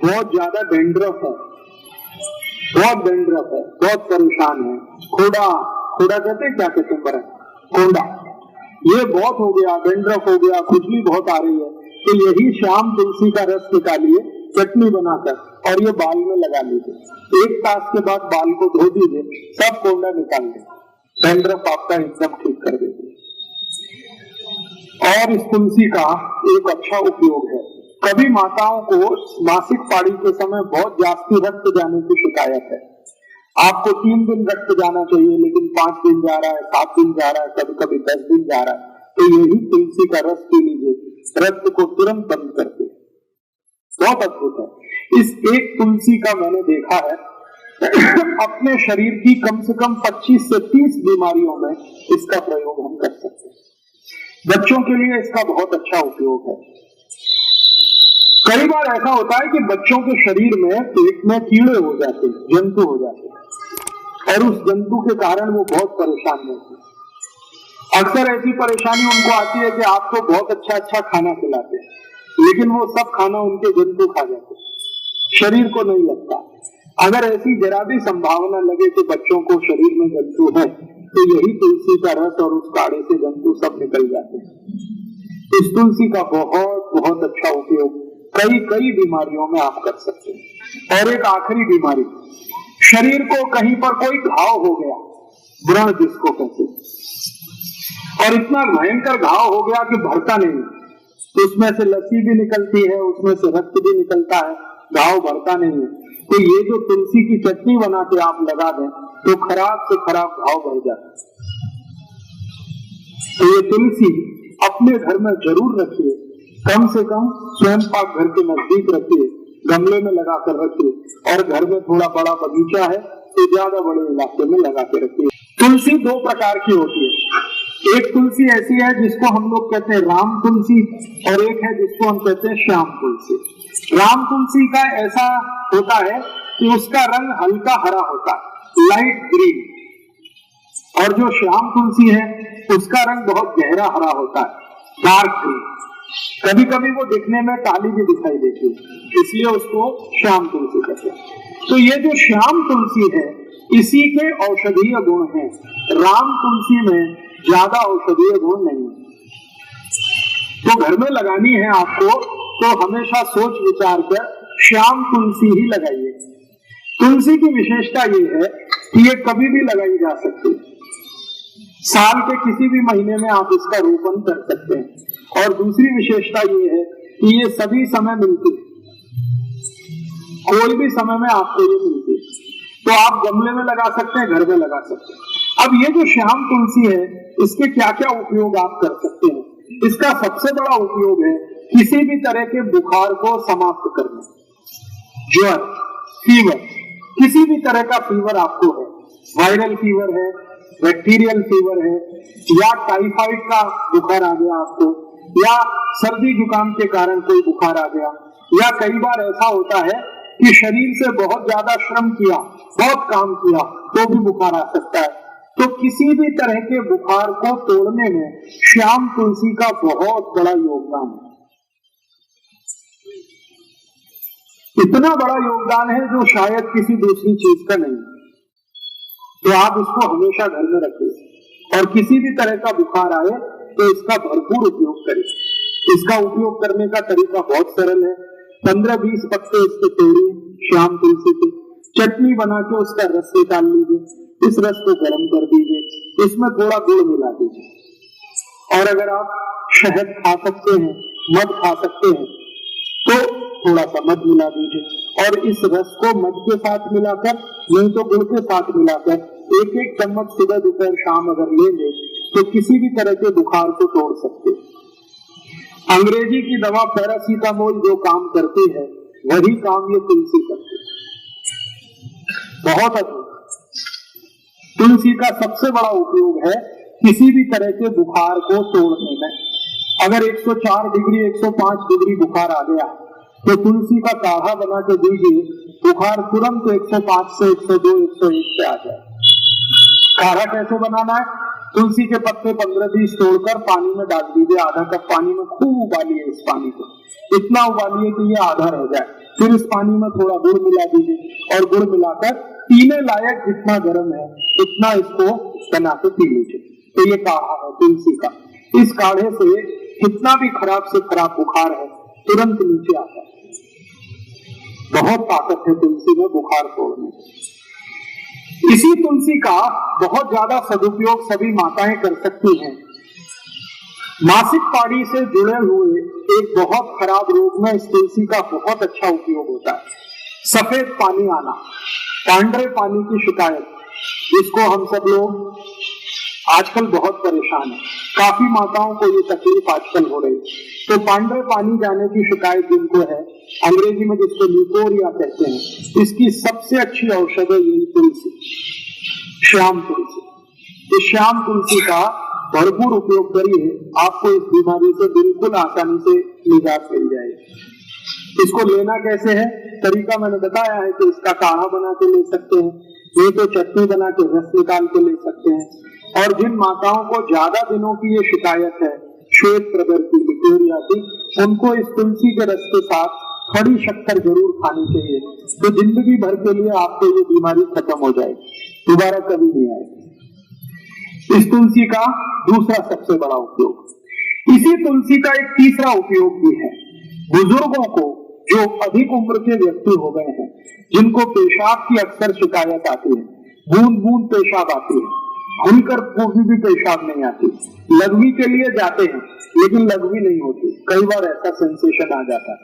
बहुत ज्यादा डेंड्रफ है, बहुत परेशान है, खोड़ा कहते हैं, क्या कहते हैं, कोंडा, ये बहुत हो गया, डेंड्रफ हो गया, खुजली बहुत आ रही है, तो यही श्याम तुलसी का रस निकालिए चटनी बनाकर और ये बाल में लगा लीजिए। 1 तास के बाद बाल को धो दीजिए, सब कोंडा निकाल दे, डेंड्रफ आपका एकदम ठीक कर देगी। और इस तुलसी का एक अच्छा उपयोग है, कभी माताओं को मासिक पाड़ी के समय बहुत जास्ती रक्त जाने की शिकायत है, आपको 3 दिन रक्त जाना चाहिए लेकिन 5 दिन जा रहा है, 7 दिन जा रहा है, कभी कभी 10 दिन जा रहा है, तो यही तुलसी का रस पी लीजिए, रक्त को तुरंत बंद करके, बहुत अद्भुत है। इस एक तुलसी का मैंने देखा है अपने शरीर की कम से कम 25 से 30 बीमारियों में इसका प्रयोग हम कर सकते हैं। बच्चों के लिए इसका बहुत अच्छा उपयोग है। कई बार ऐसा होता है कि बच्चों के शरीर में पेट में कीड़े हो जाते हैं, जंतु हो जाते हैं, और उस जंतु के कारण वो बहुत परेशान होते हैं। अक्सर ऐसी परेशानी उनको आती है कि आप तो बहुत अच्छा खाना खिलाते हैं, लेकिन वो सब खाना उनके जंतु खा जाते हैं, शरीर को नहीं लगता। अगर ऐसी जरा भी संभावना लगे कि बच्चों को शरीर में जंतु है, तो यही तुलसी का रस और उस काढ़े से जंतु सब निकल जाते हैं। इस तुलसी का बहुत अच्छा उपयोग कई बीमारियों में आप कर सकते हैं। और एक आखिरी बीमारी, शरीर को कहीं पर कोई घाव हो गया, व्रण जिसको कहते हैं, और इतना भयंकर घाव हो गया कि भरता नहीं, उसमें से लस्सी भी निकलती है, उसमें से रक्त भी निकलता है, घाव भरता नहीं है, तो ये जो तुलसी की चटनी बना के आप लगा दें तो खराब से खराब घाव भर जाता है। तो ये तुलसी अपने घर में जरूर रखिए, कम से कम स्वयं पाक घर के नजदीक रखिए, गमले में लगा कर रखिए, और घर में थोड़ा बड़ा बगीचा है तो ज्यादा बड़े इलाके में लगा के रखिए। तुलसी 2 प्रकार की होती है, एक तुलसी ऐसी है जिसको हम लोग कहते हैं राम तुलसी, और एक है जिसको हम कहते हैं श्याम तुलसी। राम तुलसी का ऐसा होता है कि उसका रंग हल्का हरा होता है, लाइट ग्रीन, और जो श्याम तुलसी है उसका रंग बहुत गहरा हरा होता है, डार्क ग्रीन। कभी कभी वो दिखने में काली भी दिखाई देती है, इसलिए उसको श्याम तुलसी कहते हैं। तो ये जो श्याम तुलसी है इसी के औषधीय गुण हैं, राम तुलसी में ज्यादा औषधीय गुण नहीं है। तो घर में लगानी है आपको तो हमेशा सोच विचार कर श्याम तुलसी ही लगाइए। तुलसी की विशेषता ये है कि ये कभी भी लगाई जा सकती है, साल के किसी भी महीने में आप इसका रोपण कर सकते हैं। और दूसरी विशेषता ये है कि ये सभी समय मिलती है, कोई भी समय में आपको ये मिलती है, तो आप गमले में लगा सकते हैं, घर में लगा सकते हैं। अब ये जो श्याम तुलसी है इसके क्या क्या उपयोग आप कर सकते हैं। इसका सबसे बड़ा उपयोग है किसी भी तरह के बुखार को समाप्त करना, ज्वर, फीवर, किसी भी तरह का फीवर आपको है, वायरल फीवर है, बैक्टीरियल फीवर है, या टाइफाइड का बुखार आ गया आपको, या सर्दी जुकाम के कारण कोई बुखार आ गया, या कई बार ऐसा होता है कि शरीर से बहुत ज्यादा श्रम किया, बहुत काम किया तो भी बुखार आ सकता है। तो किसी भी तरह के बुखार को तोड़ने में श्याम तुलसी का बहुत बड़ा योगदान है, इतना बड़ा योगदान है जो शायद किसी दूसरी चीज का नहीं। तो आप इसको हमेशा घर में रखिए, और किसी भी तरह का बुखार आए तो इसका भरपूर उपयोग करें। इसका उपयोग करने का तरीका बहुत सरल है, 15-20 पत्ते इसके तोड़िए, श्याम तुलसी के चटनी बना के उसका रस निकाल लीजिए, इस रस को गर्म कर दीजिए, इसमें थोड़ा गुड़ मिला दीजिए, और अगर आप शहद खा सकते हैं, मध खा सकते हैं तो थोड़ा सा मध मिला दीजिए, और इस रस को मध के साथ मिलाकर नहीं तो गुड़ के साथ मिलाकर 1-1 चम्मच सुबह दोपहर शाम अगर लेंगे तो किसी भी तरह के बुखार को तोड़ सकते हैं। अंग्रेजी की दवा पैरासीटामोल जो काम करती है वही काम ये तुलसी करती है, बहुत अच्छा। तुलसी का सबसे बड़ा उपयोग है किसी भी तरह के बुखार को तोड़ने में। अगर 104 डिग्री 105 डिग्री बुखार आ गया तो तुलसी का काढ़ा बना के दीजिए, बुखार तुरंत 105 से 102 101 पे आ जाए। काढ़ा कैसे बनाना है, तुलसी के पत्ते 15-20 तोड़कर पानी में डाल दीजिए, आधा कप पानी में खूब उबालिए। इस पानी को इतना उबालिए कि ये आधा रह जाए। फिर इस पानी में थोड़ा गुड़ मिला दीजिए और गुड़ मिलाकर पीने लायक जितना गर्म है उतना इसको बना के पी लीजिए। तो ये काढ़ा है तुलसी का। इस काढ़े से कितना भी खराब से खराब बुखार है तुरंत नीचे आता है। बहुत ताकत है तुलसी में बुखार तोड़ने। इसी तुलसी का बहुत ज्यादा सदुपयोग सभी माताएं कर सकती हैं। मासिक पाड़ी से जुड़े हुए एक बहुत खराब रोग में इस तुलसी का बहुत अच्छा उपयोग होता है। सफेद पानी आना, पांडरे पानी की शिकायत, जिसको हम सब लोग आजकल बहुत परेशान है। काफी माताओं को ये तकलीफ आजकल हो रही है। तो पांडरे पानी जाने की शिकायत जिनको है, अंग्रेजी में जिसको ल्यूकोरिया कहते हैं, इसकी सबसे अच्छी औषध है यही तुलसी, श्याम तुलसी। इस श्याम तुलसी का भरपूर उपयोग करिए, आपको इस बीमारी से बिल्कुल आसानी से निजात मिल जाएगी। इसको लेना कैसे है, तरीका मैंने बताया है कि इसका काढ़ा बना के ले सकते हैं, ये तो चटनी बना के रस निकाल के ले सकते हैं। और जिन माताओं को ज्यादा दिनों की ये शिकायत है, श्वेत प्रगर की, ल्यूकोरिया की, उनको इस तुलसी के रस के साथ खड़ी शक्कर जरूर खानी चाहिए। तो जिंदगी भर के लिए आपको ये बीमारी खत्म हो जाएगी, दोबारा कभी नहीं आएगी। इस तुलसी का दूसरा सबसे बड़ा उपयोग, इसी तुलसी का एक तीसरा उपयोग भी है। बुजुर्गों को, जो अधिक उम्र के व्यक्ति हो गए हैं, जिनको पेशाब की अक्सर शिकायत आती है, बूंद बूंद पेशाब आती है, खुलकर भी पेशाब नहीं आती, लघवी के लिए जाते हैं लेकिन लघवी नहीं होती, कई बार ऐसा सेंसेशन आ जाता है।